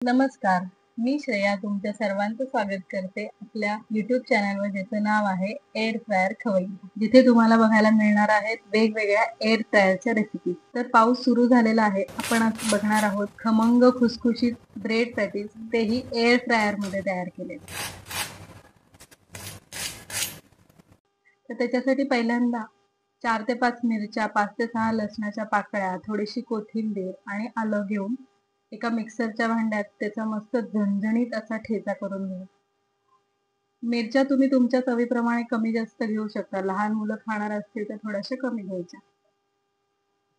नमस्कार, मी श्रेया तुमच्या सर्वांचं स्वागत करते आपल्या YouTube चॅनलवर, ज्याचं नाव आहे एअर फ्रायर खवई, जिथे तुम्हाला बघायला मिळणार आहेत वेगवेगळ्या एअर फ्रायरच्या रेसिपी. तर पाऊस सुरू झालेला आहे. आपण आज बघणार आहोत खमंग खुसखुशीत ब्रेड पॅटीस, तेही एअर फ्रायर मध्ये तयार केले. तर त्याच्यासाठी पहिल्यांदा 4 ते 5 मिरच्या, 5 ते 6 लसणाच्या पाकळ्या, थोडीशी कोथिंबीर आणि आलं घेऊन एका मिक्सरच्या भांड्यात त्याचा मस्त झणझणीत असा ठेचा करून घ्या. मिरच्या तुम्ही तुमच्या चवीप्रमाणे कमी जास्त घेऊ शकता. लहान मुलं खाणार असतील तर थोड्याशा कमी घ्यायच्या.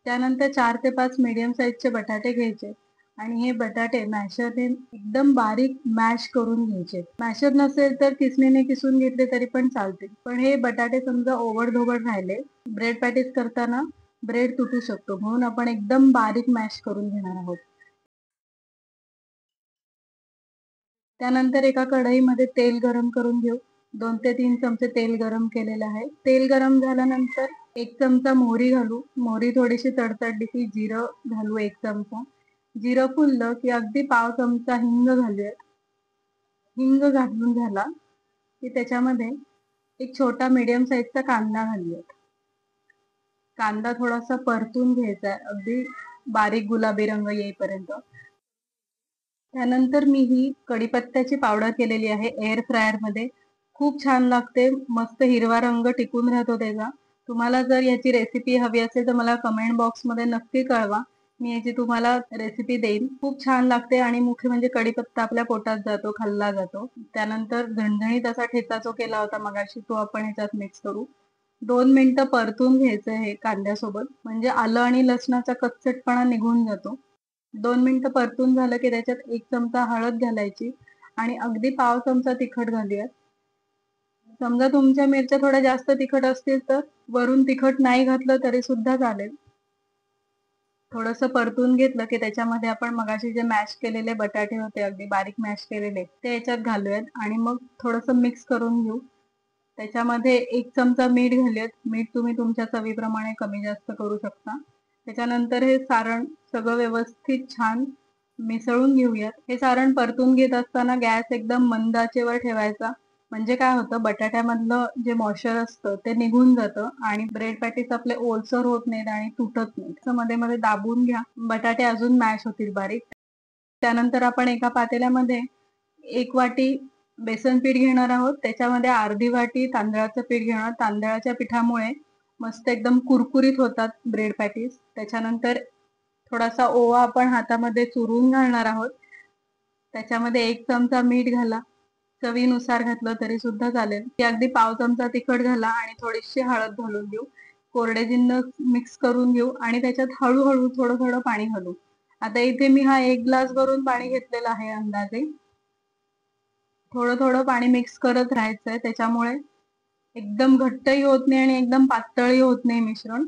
त्यानंतर 4 ते 5 मीडियम साईजचे बटाटे घ्यायचे आणि हे बटाटे मॅशरने एकदम बारीक मॅश करून घ्यायचे. मॅशर नसेल तर किसणीने किसून घेतले तरी पण चालते. पण हे बटाटे समजा ओबडधोबड राहिले, ब्रेड पॅटीस करताना ब्रेड तुटू शकतो, म्हणून आपण एकदम बारीक मॅश करून घेणार आहोत. त्यानंतर एका कढईमध्ये तेल गरम करून घेऊ. 2 ते 3 चमचे तेल गरम केलेलं आहे. तेल गरम झाल्यानंतर 1 चमचा मोहरी घालू. मोहरी थोडीशी तडतडली की जिरं घालू 1 चमचा. जिरं फुललं की अगदी पाव चमचा हिंग घालूयात. हिंग घालून झाला की त्याच्यामध्ये एक छोटा मीडियम साईजचा कांदा घालूयात. कांदा थोडासा परतून घ्यायचा, अगदी बारीक गुलाबी रंग येईपर्यंत. त्यानंतर मी ही कढीपत्त्याची पावडर केलेली आहे एअर फ्रायर मध्ये. खूप छान लागते, मस्त हिरवा रंग टिकून राहतो त्याचा. तुम्हाला जर याची रेसिपी हवी असेल तर मला कमेंट बॉक्स मध्ये नक्की कळवा, मी याची तुम्हाला रेसिपी देईन. खूप छान लागते आणि मुख्य म्हणजे कढीपत्ता आपल्या पोटात जातो, खाल्ला जातो. त्यानंतर झणझणीत असा ठेचा जो केला होता मगाशी, तो आपण ह्याच्यात मिक्स करू. 2 मिनिटं परतून घ्यायचं हे कांद्यासोबत, म्हणजे आलं आणि लसणाचा कच्चटपणा निघून जातो. 2 मिनिटं परतून झालं की त्याच्यात 1 चमचा हळद घालायची आणि अगदी पाव चमचा तिखट घालूयात. समजा तुमच्या मिरच्या थोड्या जास्त तिखट असतील तर वरून तिखट नाही घातलं तरी सुद्धा चालेल. थोडंसं परतून घेतलं की त्याच्यामध्ये आपण मगाशी जे मॅश केलेले बटाटे होते, अगदी बारीक मॅश केलेले, ते याच्यात घालूयात आणि मग थोडंसं मिक्स करून घेऊ. त्याच्यामध्ये 1 चमचा मीठ घालूयात. मीठ तुम्ही तुमच्या चवीप्रमाणे कमी जास्त करू शकता. त्याच्यानंतर हे सारण सगळं व्यवस्थित छान मिसळून घेऊयात. हे सारण परतून घेत असताना गॅस एकदम मंद आचेवर ठेवायचा, म्हणजे काय होतं, बटाट्यामधलं जे मॉइश्चर असतं ते निघून जातं आणि ब्रेड पॅटीस आपले ओलसर होत नाहीत आणि तुटत नाहीत. मध्ये मध्ये दाबून घ्या, बटाटे अजून मॅश होतील बारीक. त्यानंतर आपण एका पातेल्यामध्ये 1 वाटी बेसन पीठ घेणार आहोत. त्याच्यामध्ये अर्धी वाटी तांदळाचं पीठ घेणार. तांदळाच्या पिठामुळे मस्त एकदम कुरकुरीत होतात ब्रेड पॅटीस. त्याच्यानंतर थोडासा ओवा आपण हातामध्ये चुरून घालणार आहोत. त्याच्यामध्ये 1 चमचा मीठ घाला. चवीनुसार घातलं तरी सुद्धा चालेल. की अगदी पाव चमचा तिखट घाला आणि थोडीशी हळद घालून घेऊ. कोरडे जिन्नस मिक्स करून घेऊ आणि त्याच्यात हळूहळू थोडं थोडं पाणी घालू. आता इथे मी हा 1 ग्लास भरून पाणी घेतलेलं आहे अंदाजे. थोडं थोडं पाणी मिक्स करत राहायचंय, त्याच्यामुळे एकदम घट्टही होत नाही आणि एकदम पातळही होत नाही मिश्रण.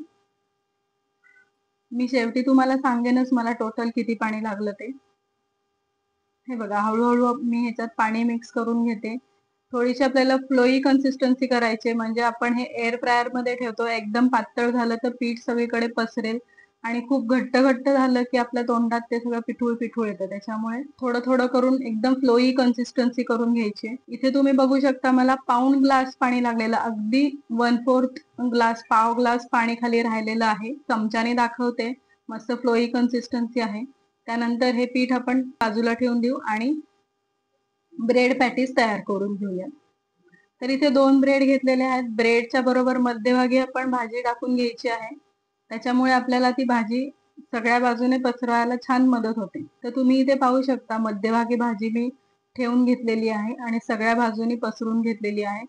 मी शेवटी तुम्हाला सांगेनच मला टोटल किती पाणी लागलं ते. हे बघा, हळूहळू मी ह्याच्यात पाणी मिक्स करून घेते. थोडीशी आपल्याला फ्लोई कन्सिस्टन्सी करायची, म्हणजे आपण हे एअर फ्रायर मध्ये ठेवतो. एकदम पातळ झालं तर पीठ सगळीकडे पसरेल आणि खूप घट्ट घट्ट झालं की आपल्या तोंडात ते सगळं पिठूळ पिठूळ येतं. त्याच्यामुळे थोडं थोडं करून एकदम फ्लोई कन्सिस्टन्सी करून घ्यायची. इथे तुम्ही बघू शकता मला पाऊण ग्लास पाणी लागलेलं, अगदी 1/4 ग्लास, पाव ग्लास पाणी खाली राहिलेलं आहे. चमच्याने दाखवते, मस्त फ्लोई कन्सिस्टन्सी आहे. त्यानंतर हे पीठ आपण बाजूला ठेवून देऊ आणि ब्रेड पॅटीस तयार करून घेऊया. तर इथे 2 ब्रेड घेतलेले आहेत. ब्रेडच्या बरोबर मध्यभागी आपण भाजी टाकून घ्यायची आहे, त्याच्यामुळे आपल्याला ती भाजी सगळ्या बाजूने पसरवायला छान मदत होते. तर तुम्ही इथे पाहू शकता, मध्यभागी भाजी मी ठेवून घेतलेली आहे आणि सगळ्या बाजूनी पसरून घेतलेली आहे.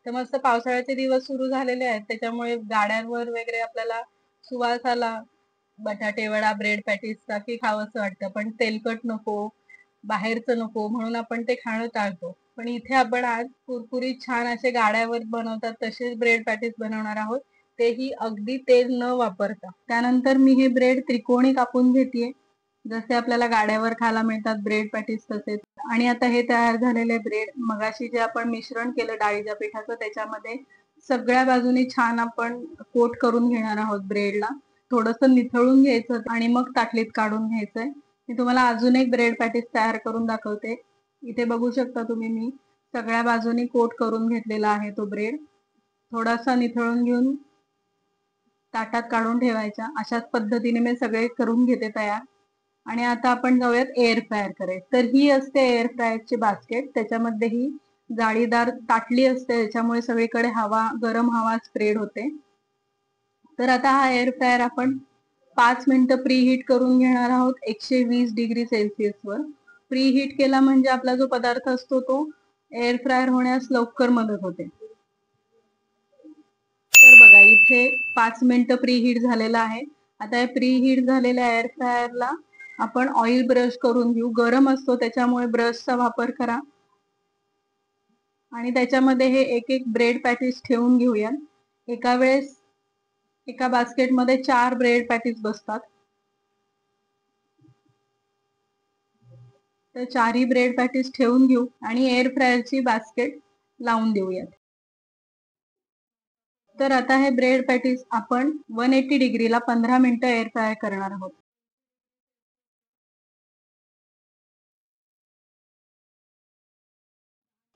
तर मस्त पावसाळ्याचे दिवस सुरू झालेले आहेत, त्याच्यामुळे गाड्यांवर वगैरे आपल्याला सुवास आला बटाटे वडा ब्रेड पॅटीसचा की खावंसं वाटतं, पण तेलकट नको, बाहेरचं नको, म्हणून आपण ते खाणं टाळतो. पण इथे आपण आज कुरकुरीत छान असे गाड्यावर बनवतात तसेच ब्रेड पॅटीस बनवणार आहोत, तेही अगदी तेल न वापरता. त्यानंतर मी हे ब्रेड त्रिकोणी कापून घेतेय, जसे आपल्याला गाड्यावर खायला मिळतात ब्रेड पॅटीस तसेच. आणि आता हे तयार झालेले ब्रेड मगाशी जे आपण मिश्रण केलं डाळीच्या पिठाचं, त्याच्यामध्ये सगळ्या बाजूनी छान आपण कोट करून घेणार आहोत ब्रेडला. थोडंसं निथळून घ्यायचं आणि मग ताटलीत काढून घ्यायचंय. मी तुम्हाला अजून एक ब्रेड पॅटीस तयार करून दाखवते. इथे बघू शकता तुम्ही, मी सगळ्या बाजूनी कोट करून घेतलेला आहे तो ब्रेड. थोडासा निथळून घेऊन ताटात काढून ठेवायचा. अशाच पद्धतीने मी सगळे करून घेते तयार. आणि आता आपण जाऊयात एअर फ्रायर कडे. तर ही असते एअर फ्रायरची बास्केट. त्याच्यामध्ये ही जाळीदार ताटली असते, त्याच्यामुळे सगळीकडे गरम हवा स्प्रेड होते. तर आता हा एअर फ्रायर आपण 5 मिनिटं प्री हीट करून घेणार आहोत 120 डिग्री सेल्सिअसवर. प्री हीट केला म्हणजे आपला जो पदार्थ असतो तो एअर फ्रायर होण्यास लवकर मदत होते. तर बघा, इथे 5 मिनिटं प्री हीट झालेला आहे. आता या प्री हीट झालेल्या एअर फ्रायरला आपण ऑइल ब्रश करून घेऊ. गरम असतो त्याच्यामुळे ब्रशचा वापर करा. आणि त्याच्यामध्ये हे एक एक ब्रेड पॅटीस ठेवून घेऊया. एका वेळेस एका बास्केटमध्ये 4 ब्रेड पॅटीस बसतात. तर 4ही ब्रेड पॅटीस ठेवून घेऊ आणि एअर फ्रायरची बास्केट लावून देऊयात. तर आता हे ब्रेड पॅटीस आपण 180 डिग्रीला 15 मिनिटं एअर फ्राय करणार आहोत.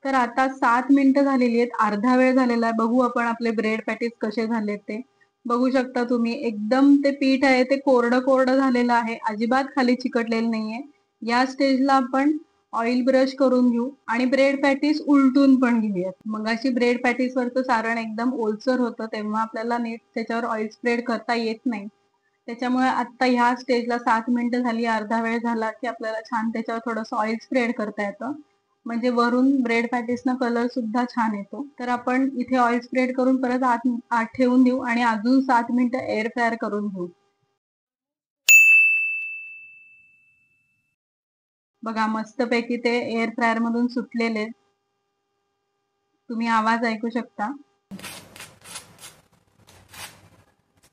तर आता 7 मिनिटं झालेली आहेत. अर्धा वेळ झालेला आहे. बघू आपण आपले ब्रेड पॅटीस कसे झालेत ते. बघू शकता तुम्ही, एकदम ते पीठ आहे ते कोरडं कोरडं झालेलं आहे. अजिबात खाली चिकटलेलं नाहीये. या स्टेजला आपण ऑइल ब्रश करून घेऊ आणि ब्रेड पॅटीस उलटून पण घेऊयात. मगाशी ब्रेड पॅटीस वरचं सारण एकदम ओलसर होतं, तेव्हा आपल्याला नीट त्याच्यावर ऑइल स्प्रेड करता येत नाही. त्याच्यामुळे आता ह्या स्टेजला 7 मिनिटं झाली, अर्धा वेळ झाला की आपल्याला छान त्याच्यावर थोडंसं ऑइल स्प्रेड करता येतं. म्हणजे वरून ब्रेड पॅटीसना कलर सुद्धा छान येतो. तर आपण इथे ऑइल स्प्रेड करून परत आत ठेवून देऊ आणि अजून 7 मिनिटं एअर फ्रायर करून घेऊ. बघा, मस्तपैकी ते एअर फ्रायर मधून सुटलेले. तुम्ही आवाज ऐकू शकता.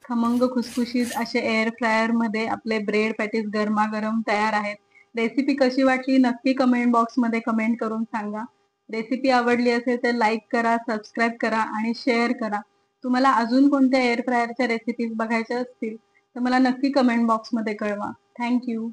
खमंग खुसखुशीत असे एअर फ्रायर मध्ये आपले ब्रेड पॅटीस गरमागरम तयार आहेत. रेसिपी कशी वाटली नक्की कमेंट बॉक्स मध्ये कमेंट करून सांगा. रेसिपी आवडली असेल तर लाईक करा, सबस्क्राईब करा आणि शेअर करा. तुम्हाला अजून कोणत्या एअर फ्रायरच्या रेसिपीज बघायच्या असतील तर मला नक्की कमेंट बॉक्स मध्ये कळवा. थँक्यू.